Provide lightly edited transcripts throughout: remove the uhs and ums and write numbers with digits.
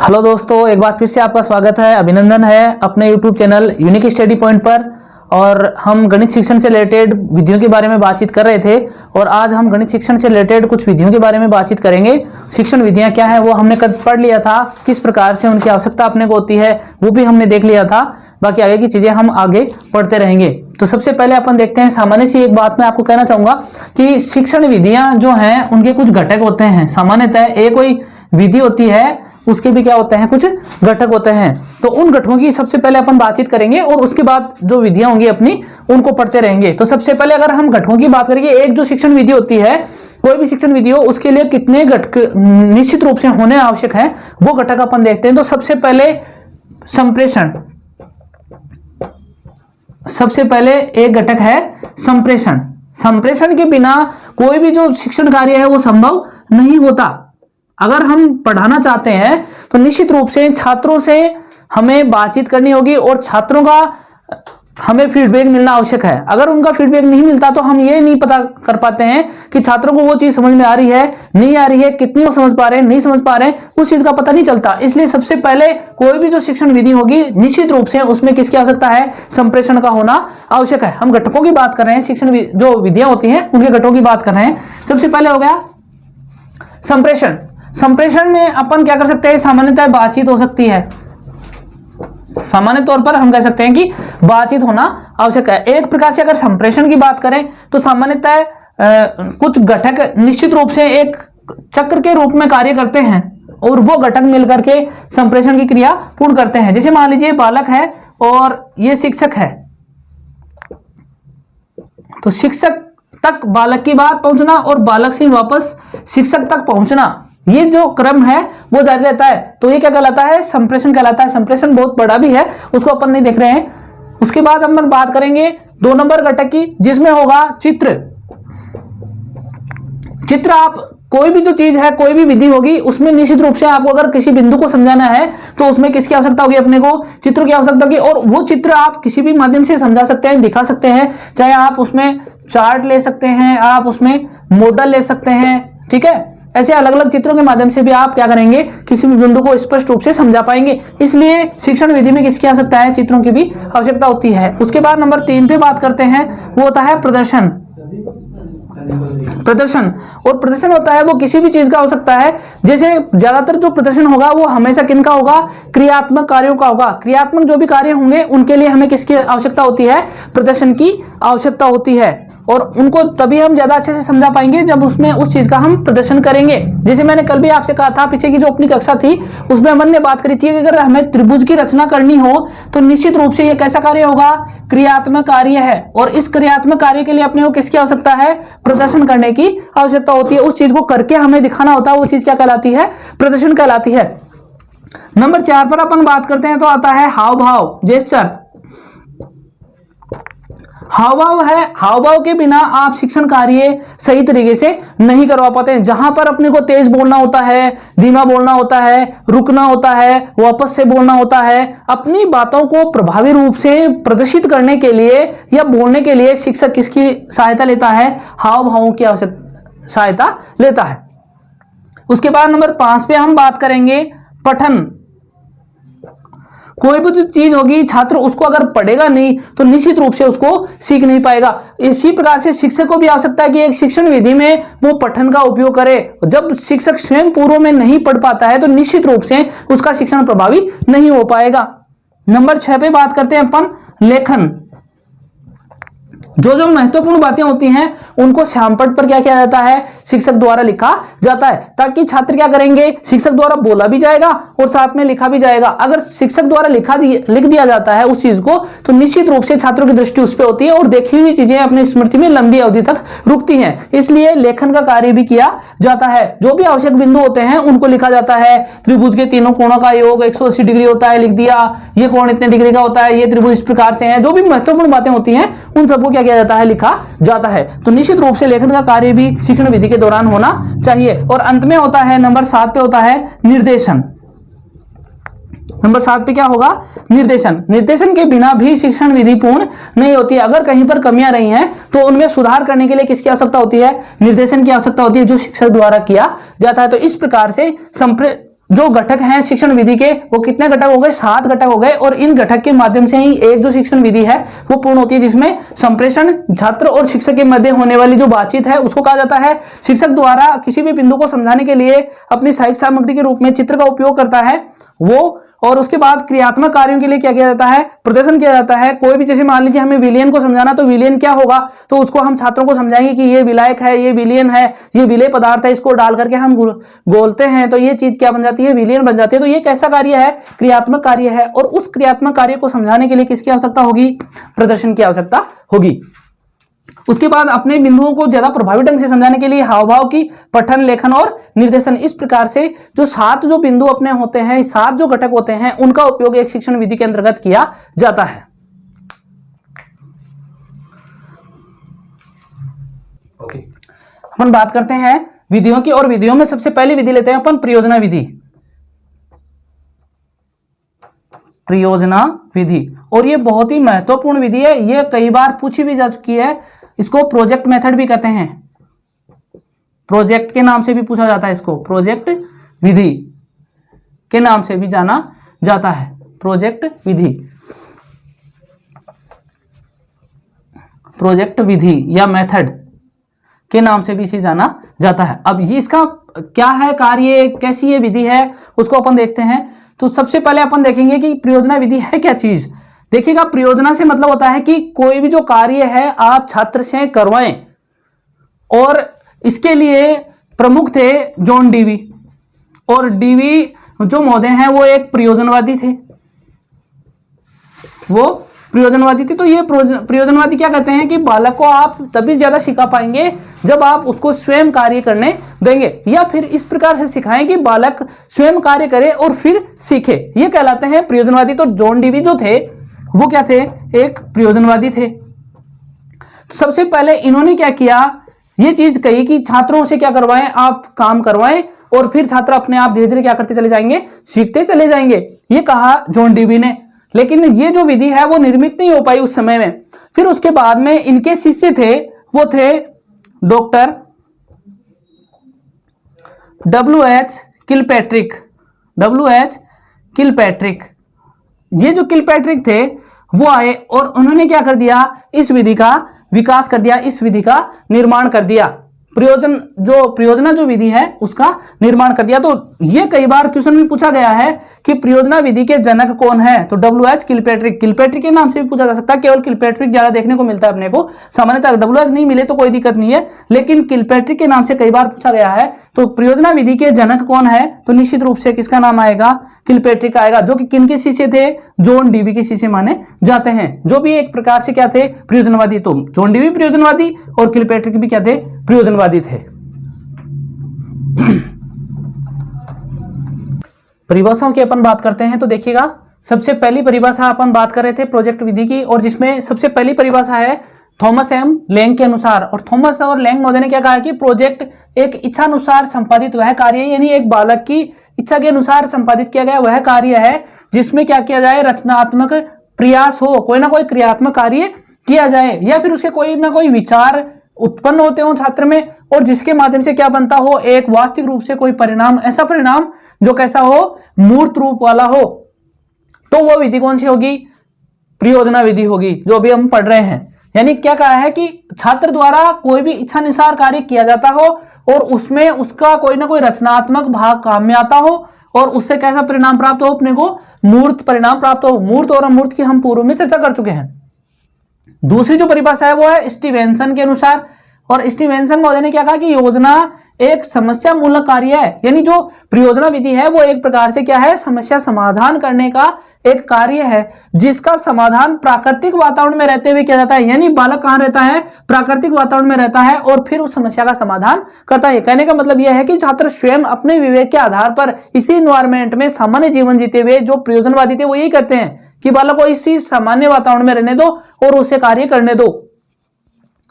Hello दोस्तों, एक बार फिर से आपका स्वागत है, अभिनंदन है अपने YouTube channel unique study point पर। और हम गणित शिक्षण से रिलेटेड विधियों के बारे में बातचीत कर रहे थे और आज हम गणित शिक्षण से रिलेटेड कुछ विधियों के बारे में बातचीत करेंगे। शिक्षण विधियां क्या है वो हमने कल पढ़ लिया था, किस प्रकार से उनकी आवश्यकता अपने को होती है वो भी हमने देख लिया था। बाकी आगे की चीजें हम आगे पढ़ते रहेंगे। तो सबसे पहले अपन देखते हैं, सामान्य सी एक बात मैं आपको कहना चाहूंगा कि शिक्षण विधियां जो हैं उनके कुछ घटक होते हैं। सामान्यतः एक कोई विधि होती है उसके भी क्या होते हैं, कुछ घटक होते हैं। तो उन घटकों की सबसे पहले अपन बातचीत करेंगे और उसके बाद जो विधियां होंगी अपनी उनको पढ़ते रहेंगे। तो सबसे पहले अगर हम घटकों की बात करेंगे, एक जो शिक्षण विधि होती है, कोई भी शिक्षण विधि हो उसके लिए कितने घटक निश्चित रूप से होने आवश्यक है वो घटक अपन देखते हैं। तो सबसे पहले संप्रेषण, सबसे पहले एक घटक है संप्रेषण। संप्रेषण के बिना कोई भी जो शिक्षण कार्य है वो संभव नहीं होता। अगर हम पढ़ाना चाहते हैं तो निश्चित रूप से छात्रों से हमें बातचीत करनी होगी और छात्रों का हमें फीडबैक मिलना आवश्यक है। अगर उनका फीडबैक नहीं मिलता तो हम ये नहीं पता कर पाते हैं कि छात्रों को वो चीज समझ में आ रही है, नहीं आ रही है, कितनी वो समझ पा रहे हैं, नहीं समझ पा रहे हैं, उस चीज का पता नहीं चलता। इसलिए सबसे पहले कोई भी जो शिक्षण विधि होगी निश्चित रूप से उसमें किसकी आवश्यकता है, संप्रेषण का होना आवश्यक है। हम घटकों की बात कर रहे हैं, शिक्षण जो विधियां होती हैं उनके घटकों की बात कर रहे हैं। सबसे पहले हो गया संप्रेषण। संप्रेषण में अपन क्या कर सकते हैं, सामान्यतः बातचीत हो सकती है। सामान्य तौर पर हम कह सकते हैं कि बातचीत होना आवश्यक है। एक प्रकार से अगर संप्रेषण की बात करें तो सामान्यतः कुछ घटक निश्चित रूप से एक चक्र के रूप में कार्य करते हैं और वो घटक मिलकर के संप्रेषण की क्रिया पूर्ण करते हैं। जैसे मान लीजिए बालक है और ये शिक्षक है, तो शिक्षक तक बालक की बात पहुंचना और बालक से वापस शिक्षक तक पहुंचना, ये जो क्रम है वो जारी रहता है। तो ये क्या कहलाता है, संप्रेषण कहलाता है। संप्रेषण बहुत बड़ा भी है, उसको अपन नहीं देख रहे हैं। उसके बाद हम बात करेंगे 2 नंबर घटक की, जिसमें होगा चित्र। चित्र, आप कोई भी जो चीज है, कोई भी विधि होगी उसमें निश्चित रूप से आपको अगर किसी बिंदु को समझाना है तो उसमें किसकी आवश्यकता होगी, अपने को चित्र की आवश्यकता होगी। और वो चित्र आप किसी भी माध्यम से समझा सकते हैं, दिखा सकते हैं। चाहे आप उसमें चार्ट ले सकते हैं, आप उसमें मॉडल ले सकते हैं, ठीक है। ऐसे अलग अलग चित्रों के माध्यम से भी आप क्या करेंगे, किसी भी बिंदु को स्पष्ट रूप से समझा पाएंगे। इसलिए शिक्षण विधि में किसकी आवश्यकता है, चित्रों की भी आवश्यकता होती है। उसके बाद नंबर 3 पे बात करते हैं, वो होता है प्रदर्शन। प्रदर्शन, और प्रदर्शन होता है वो किसी भी चीज का हो सकता है। जैसे ज्यादातर जो प्रदर्शन होगा वो हमेशा किनका होगा, क्रियात्मक कार्यों का होगा। क्रियात्मक जो भी कार्य होंगे उनके लिए हमें किसकी आवश्यकता होती है, प्रदर्शन की आवश्यकता होती है। और उनको तभी हम ज्यादा अच्छे से समझा पाएंगे जब उसमें उस चीज का हम प्रदर्शन करेंगे। जैसे मैंने कल भी आपसे कहा था, पीछे की जो अपनी कक्षा थी उसमें हमने ने बात करी थी कि अगर हमें त्रिभुज की रचना करनी हो तो निश्चित रूप से यह कैसा कार्य होगा, क्रियात्मक कार्य है। और इस क्रियात्मक कार्य के लिए अपने को किसकी आवश्यकता है, प्रदर्शन करने की आवश्यकता होती है। उस चीज को करके हमें दिखाना होता है, वो चीज क्या कहलाती है, प्रदर्शन कहलाती है। नंबर 4 पर अपन बात करते हैं तो आता है हाव भाव, जेस्चर। हाव भाव है, हाव भाव के बिना आप शिक्षण कार्य सही तरीके से नहीं करवा पाते हैं। जहां पर अपने को तेज बोलना होता है, धीमा बोलना होता है, रुकना होता है, वापस से बोलना होता है, अपनी बातों को प्रभावी रूप से प्रदर्शित करने के लिए या बोलने के लिए शिक्षक किसकी सहायता लेता है, हाव भावों की सहायता लेता है। उसके बाद नंबर 5 पे हम बात करेंगे पठन। कोई भी जो चीज होगी छात्र उसको अगर पढ़ेगा नहीं तो निश्चित रूप से उसको सीख नहीं पाएगा। इसी प्रकार से शिक्षक को भी आवश्यकता है कि एक शिक्षण विधि में वो पठन का उपयोग करे। जब शिक्षक स्वयं पूर्व में नहीं पढ़ पाता है तो निश्चित रूप से उसका शिक्षण प्रभावी नहीं हो पाएगा। नंबर 6 पे बात करते हैं अपन लेखन। जो जो महत्वपूर्ण बातें होती हैं उनको श्यामपट्ट पर क्या किया जाता है, शिक्षक द्वारा लिखा जाता है, ताकि छात्र क्या करेंगे, शिक्षक द्वारा बोला भी जाएगा और साथ में लिखा भी जाएगा। अगर शिक्षक द्वारा लिख दिया जाता है उस चीज को तो निश्चित रूप से छात्रों की दृष्टि उस पर होती है और देखी हुई चीजें अपनी स्मृति में लंबी अवधि तक रुकती हैं। इसलिए लेखन का कार्य भी किया जाता है। जो भी आवश्यक बिंदु होते हैं उनको लिखा जाता है। त्रिभुज के तीनों कोणों का योग 180 डिग्री होता है, लिख दिया। ये कोण इतने डिग्री का होता है, ये त्रिभुज इस प्रकार से है। जो भी महत्वपूर्ण बातें होती हैं उन सबको क्या किया जाता है, लिखा जाता है। तो निश्चित रूप से लेखन का कार्य भी शिक्षण विधि के दौरान होना चाहिए। और अंत में होता है नंबर 7 पे होता है निर्देशन। नंबर 7 पे क्या होगा, निर्देशन। निर्देशन के बिना भी शिक्षण विधि पूर्ण नहीं होती। अगर कहीं पर कमियां रही हैं तो उनमें सुधार करने के लिए किसकी आवश्यकता होती है, निर्देशन की आवश्यकता होती है, जो शिक्षक द्वारा किया जाता है। तो इस प्रकार से जो घटक हैं शिक्षण विधि के, वो कितने घटक हो गए? 7 घटक हो गए। और इन घटक के माध्यम से ही एक जो शिक्षण विधि है वो पूर्ण होती है, जिसमें संप्रेषण छात्र और शिक्षक के मध्य होने वाली जो बातचीत है उसको कहा जाता है। शिक्षक द्वारा किसी भी बिंदु को समझाने के लिए अपनी साहित्य सामग्री के रूप में चित्र का उपयोग करता है वो। और उसके बाद क्रियात्मक कार्यों के लिए क्या किया जाता है? प्रदर्शन किया जाता है। कोई भी, जैसे मान लीजिए हमें विलयन को समझाना, तो विलयन क्या होगा, तो उसको हम छात्रों को समझाएंगे कि ये विलायक है, ये विलयन है, ये विलेय पदार्थ है, इसको डाल करके हम घोलते हैं तो ये चीज क्या बन जाती है? विलयन बन जाती है। तो ये कैसा कार्य है? क्रियात्मक कार्य है। और उस क्रियात्मक कार्य को समझाने के लिए किसकी आवश्यकता होगी? प्रदर्शन की आवश्यकता होगी। उसके बाद अपने बिंदुओं को ज्यादा प्रभावी ढंग से समझाने के लिए हाव भाव की पठन, लेखन और निर्देशन, इस प्रकार से जो 7 जो बिंदु अपने होते हैं, 7 जो घटक होते हैं, उनका उपयोग एक शिक्षण विधि के अंतर्गत किया जाता है। ओके, अपन बात करते हैं विधियों की, और विधियों में सबसे पहली विधि लेते हैं अपन प्रयोजना विधि। प्रयोजना विधि, और ये बहुत ही महत्वपूर्ण विधि है, ये कई बार पूछी भी जा चुकी है। इसको प्रोजेक्ट मेथड भी कहते हैं, प्रोजेक्ट के नाम से भी पूछा जाता है, इसको प्रोजेक्ट विधि के नाम से भी जाना जाता है। प्रोजेक्ट विधि, प्रोजेक्ट विधि या मेथड के नाम से भी इसे जाना जाता है। अब ये इसका क्या है कार्य, कैसी ये विधि है, उसको अपन देखते हैं। तो सबसे पहले अपन देखेंगे कि प्रयोजना विधि है क्या चीज। देखिएगा, प्रयोजना से मतलब होता है कि कोई भी जो कार्य है आप छात्र से करवाएं, और इसके लिए प्रमुख थे जॉन डीवी, और डीवी जो महोदय हैं वो एक प्रयोजनवादी थे, वो प्रयोजनवादी थे। तो ये प्रयोजनवादी क्या कहते हैं कि बालक को आप तभी ज्यादा सिखा पाएंगे जब आप उसको स्वयं कार्य करने देंगे, या फिर इस प्रकार से सिखाएं कि बालक स्वयं कार्य करे और फिर सीखे, ये कहलाते हैं प्रयोजनवादी। तो जॉन डीवी जो थे वो क्या थे? एक प्रयोजनवादी थे। तो सबसे पहले इन्होंने क्या किया, ये चीज कही कि छात्रों से क्या करवाएं, आप काम करवाएं, और फिर छात्र अपने आप धीरे धीरे क्या करते चले जाएंगे? सीखते चले जाएंगे, ये कहा जॉन डीवी ने। लेकिन ये जो विधि है वो निर्मित नहीं हो पाई उस समय में। फिर उसके बाद में इनके शिष्य थे, वो थे doctor W.H. Kilpatrick. W.H. Kilpatrick, ये जो किलपैट्रिक थे वो आए और उन्होंने क्या कर दिया? इस विधि का विकास कर दिया, इस विधि का निर्माण कर दिया, प्रयोजना जो विधि है उसका निर्माण कर दिया। तो ये कई बार क्वेश्चन में पूछा गया है कि प्रयोजना विधि के जनक कौन है, तो W.H. किलपैट्रिक, किलपैट्रिक के नाम से भी पूछा जा सकता है। केवल किलपैट्रिक ज्यादा देखने को मिलता है अपने को, सामान्यतः W.H. नहीं मिले तो कोई दिक्कत नहीं है, लेकिन किलपैट्रिक के नाम से कई बार पूछा गया है। तो प्रयोजना विधि के जनक कौन है, तो निश्चित रूप से किसका नाम आएगा? किलपैट्रिक आएगा, जो कि किनके शिष्य थे? जॉन डीवी के शिष्य माने जाते हैं, जो भी एक प्रकार से क्या थे? प्रयोजनवादी। तो जॉन डीवी प्रयोजनवादी और किलपैट्रिक भी क्या थे? प्रयोजनवादी थे। परिभाषाओं की अपन बात करते हैं, तो देखिएगा सबसे पहली परिभाषा अपन बात कर रहे थे प्रोजेक्ट विधि की, और जिसमें सबसे पहली परिभाषा है थॉमस एम लैंग के अनुसार। और थॉमस और लैंग महोदय ने क्या कहा कि प्रोजेक्ट एक इच्छानुसार संपादित वह कार्य है, यानी एक बालक की इच्छा के अनुसार संपादित किया गया वह कार्य है जिसमें क्या किया जाए? रचनात्मक प्रयास हो, कोई ना कोई क्रियात्मक कार्य किया जाए, या फिर उसके कोई ना कोई विचार उत्पन्न होते हो छात्र में, और जिसके माध्यम से क्या बनता हो? एक वास्तविक रूप से कोई परिणाम, ऐसा परिणाम जो कैसा हो? मूर्त रूप वाला हो। तो वो विधि कौन सी होगी? प्रयोजना विधि होगी, जो अभी हम पढ़ रहे हैं। यानी क्या कहा है कि छात्र द्वारा कोई भी इच्छानुसार कार्य किया जाता हो और उसमें उसका कोई ना कोई रचनात्मक भाग काम में आता हो, और उससे कैसा परिणाम प्राप्त हो? अपने को मूर्त परिणाम प्राप्त हो। मूर्त और अमूर्त की हम पूर्व में चर्चा कर चुके हैं। दूसरी जो परिभाषा है वो है स्टीवेंसन के अनुसार, और स्टीवेंसन महोदय ने क्या कहा कि योजना एक समस्या मूलक कार्य है, यानी जो प्रयोजना विधि है वो एक प्रकार से क्या है? समस्या समाधान करने का एक कार्य है, जिसका समाधान प्राकृतिक वातावरण में रहते हुए किया जाता है। यानी बालक कहां रहता है? प्राकृतिक वातावरण में रहता है, और फिर उस समस्या का समाधान करता है। कहने का मतलब यह है कि छात्र स्वयं अपने विवेक के आधार पर इसी एनवायरमेंट में सामान्य जीवन जीते हुए, जो प्रयोजनवादी थे वो यही करते हैं कि बालक को इसी सामान्य वातावरण में रहने दो और उससे कार्य करने दो।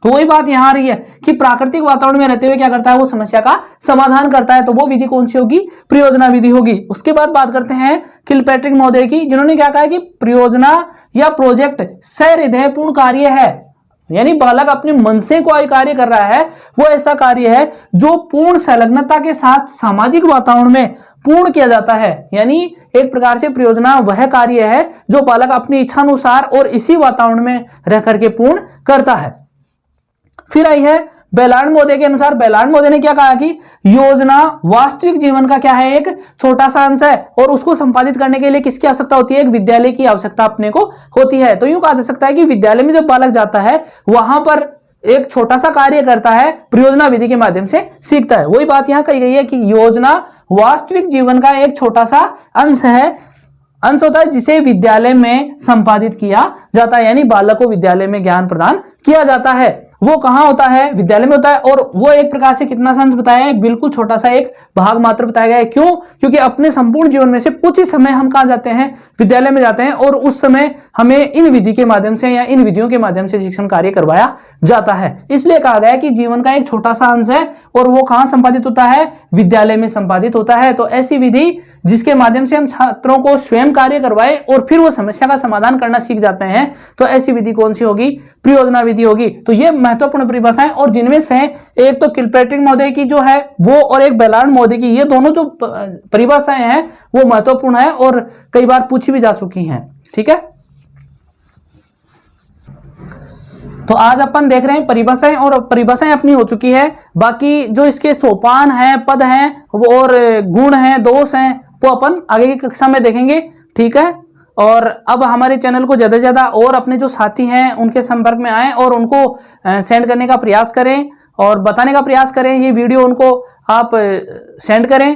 तो वही बात यहां आ रही है कि प्राकृतिक वातावरण में रहते हुए क्या करता है? वो समस्या का समाधान करता है। तो वो विधि कौन सी होगी? प्रयोजना विधि होगी। उसके बाद बात करते हैं किलपैट्रिक महोदय की, जिन्होंने क्या कहा कि प्रयोजना या प्रोजेक्ट सहृदयपूर्ण कार्य है, यानी बालक अपने मन से कोई कार्य कर रहा है, वो ऐसा कार्य है जो पूर्ण संलग्नता के साथ सामाजिक वातावरण में पूर्ण किया जाता है। यानी एक प्रकार से परियोजना वह कार्य है जो बालक अपनी इच्छानुसार और इसी वातावरण में रह करके पूर्ण करता है। फिर आई है बेलार्ड मोदे के अनुसार, बेलार्ड मोदे ने क्या कहा कि योजना वास्तविक जीवन का क्या है, एक छोटा सा अंश है और उसको संपादित करने के लिए किसकी आवश्यकता होती है, एक विद्यालय की आवश्यकता अपने को होती है। तो यूं कहा जा सकता है कि विद्यालय में जब बालक जाता है वहां पर एक छोटा सा कार्य करता है, परियोजना विधि के माध्यम से सीखता है। वही बात यहां कही गई है कि योजना वास्तविक जीवन का एक छोटा सा अंश होता है जिसे विद्यालय में संपादित किया जाता है। यानी बालक को विद्यालय में ज्ञान प्रदान किया जाता है। वो कहां होता है, विद्यालय में होता है। और वो एक प्रकार से कितना सा अंश बताया है, बिल्कुल छोटा सा एक भाग मात्र बताया गया है। क्यों? क्योंकि अपने संपूर्ण जीवन में से कुछ ही समय हम कहां जाते हैं, विद्यालय में जाते हैं, और उस समय हमें इन विधि के माध्यम से या इन विधियों के माध्यम से शिक्षण कार्य करवाया जाता है। इसलिए कहा गया कि जीवन का एक छोटा सा अंश है और वो कहां संपादित होता है, विद्यालय में संपादित होता है। तो ऐसी विधि जिसके माध्यम से हम छात्रों को स्वयं कार्य करवाए और फिर वो समस्या का समाधान करना सीख जाते हैं, तो ऐसी विधि कौन सी होगी, परियोजना विधि होगी। तो ये महत्वपूर्ण परिभाषाएं, और जिनमें से एक तो किलपैट्रिक महोदय की जो है वो और एक बेलार्ड महोदय की, ये दोनों जो परिभाषाएं हैं वो महत्वपूर्ण है और कई बार पूछी भी जा चुकी हैं। ठीक है, तो आज अपन देख रहे हैं परिभाषाएं, और परिभाषाएं अपनी हो चुकी है। बाकी जो इसके सोपान हैं, पद हैं और गुण हैं, दोष हैं, वो अपन आगे की कक्षा में देखेंगे। ठीक है, और अब हमारे चैनल को ज्यादा से ज्यादा और अपने जो साथी हैं उनके संपर्क में आए और उनको सेंड करने का प्रयास करें और बताने का प्रयास करें, ये वीडियो उनको आप सेंड करें।